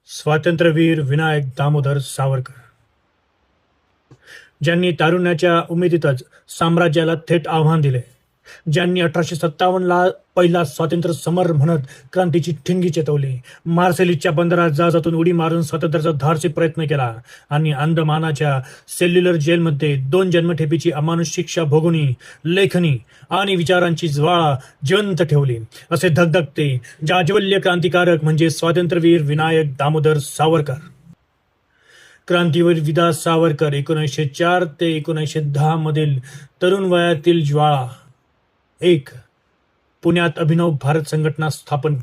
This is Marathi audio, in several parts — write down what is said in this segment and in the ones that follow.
स्वातंत्र्यवीर विनायक दामोदर सावरकर, ज्यांनी तारुण्याच्या उमेदीतच साम्राज्याला थेट आव्हान दिले, ज्यांनी 1857ला पहिला स्वातंत्र्य समर म्हणत क्रांतीची ठिणगी चेतवली, मार्सेलिसच्या बंदरात जहाजातून उडी मारून स्वातंत्र्याचा धाडसी प्रयत्न केला आणि अंदमानाच्या सेल्युलर जेलमध्ये 2 जन्मठेपीची अमानुष शिक्षा भोगून लेखणी आणि विचारांची ज्वाळा जिवंत ठेवली. असे धगधगते जाज्वल्य क्रांतिकारक म्हणजे स्वातंत्र्यवीर विनायक दामोदर सावरकर. क्रांतीवीर विदा सावरकर 1904 ते 1910 मधील तरुण वयातील ज्वाळा. 1. पुण्यात अभिनव भारत संघटना स्थापन.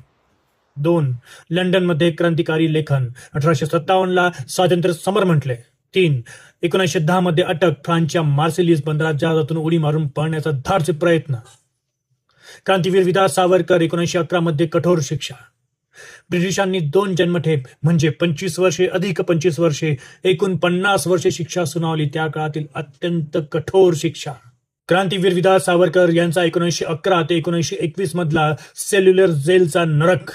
2. लंडनमध्ये क्रांतिकारी लेखन. 1857ला स्वातंत्र्य समर म्हटले. 3. 1910 मध्ये अटक. फ्रान्सच्या मार्सेलिस बंदरात जहाजातून उडी मारून पळण्याचा धाडसी प्रयत्न. क्रांतीवीर विदा सावरकर 1911 मध्ये कठोर शिक्षा. ब्रिटिशांनी 2 जन्मठेप म्हणजे 25 वर्षे अधिक 25 वर्षे एकूण 50 वर्षे शिक्षा सुनावली. त्या काळातील अत्यंत कठोर शिक्षा. क्रांतीवीर विदा सावरकर यांचा 1911 ते 1921 मधला सेल्युलर जेलचा नरक.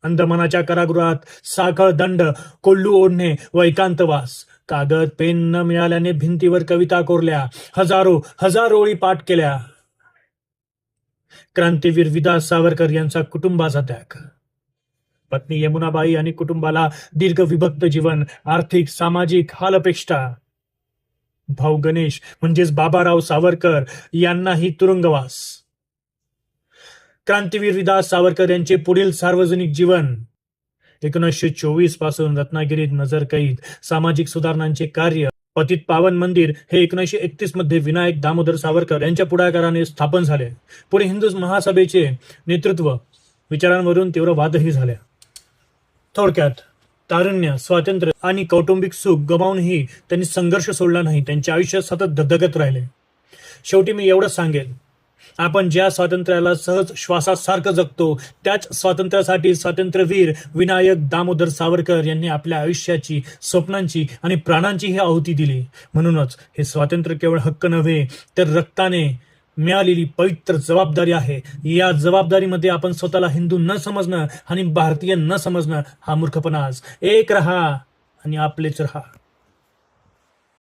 अंदमानाच्या कारागृहात साखळ दंड, कोल्लू ओढणे व एकांतवास. कागद पेन न मिळाल्याने भिंतीवर कविता कोरल्या, हजारो ओळी पाठ केल्या. क्रांतीवीर विदा सावरकर यांचा कुटुंबाचा त्याग. पत्नी यमुनाबाई आणि कुटुंबाला दीर्घ विभक्त जीवन, आर्थिक सामाजिक हालअपेष्टा. भाऊ गणेश म्हणजेच बाबाराव सावरकर यांनाही तुरुंगवास. क्रांतीवीर विदा सावरकर यांचे पुढील सार्वजनिक जीवन. 1924 पासून रत्नागिरीत नजरकैद. सामाजिक सुधारणांचे कार्य. पतित पावन मंदिर हे 1931 मध्ये विनायक दामोदर सावरकर यांच्या पुढाकाराने स्थापन झाले. पुढे हिंदू महासभेचे नेतृत्व. विचारांवरून तीव्र वादही झाल्या. थोडक्यात तारुण्य, स्वातंत्र्य आणि कौटुंबिक सुख गमावूनही त्यांनी संघर्ष सोडला नाही. त्यांच्या आयुष्यात सतत धगधगत राहिले. शेवटी मी एवढंच सांगेल, आपण ज्या स्वातंत्र्याला सहज श्वासासारखं जगतो त्याच स्वातंत्र्यासाठी स्वातंत्र्यवीर विनायक दामोदर सावरकर यांनी आपल्या आयुष्याची, स्वप्नांची आणि प्राणांचीही आहुती दिली. म्हणूनच हे स्वातंत्र्य केवळ हक्क नव्हे तर रक्ताने मिळालेली पवित्र जबाबदारी आहे. या जबाबदारीमध्ये आपण स्वतःला हिंदू न समजणं आणि भारतीय न समजणं हा मूर्खपणा. एक रहा आणि आपलेच रहा.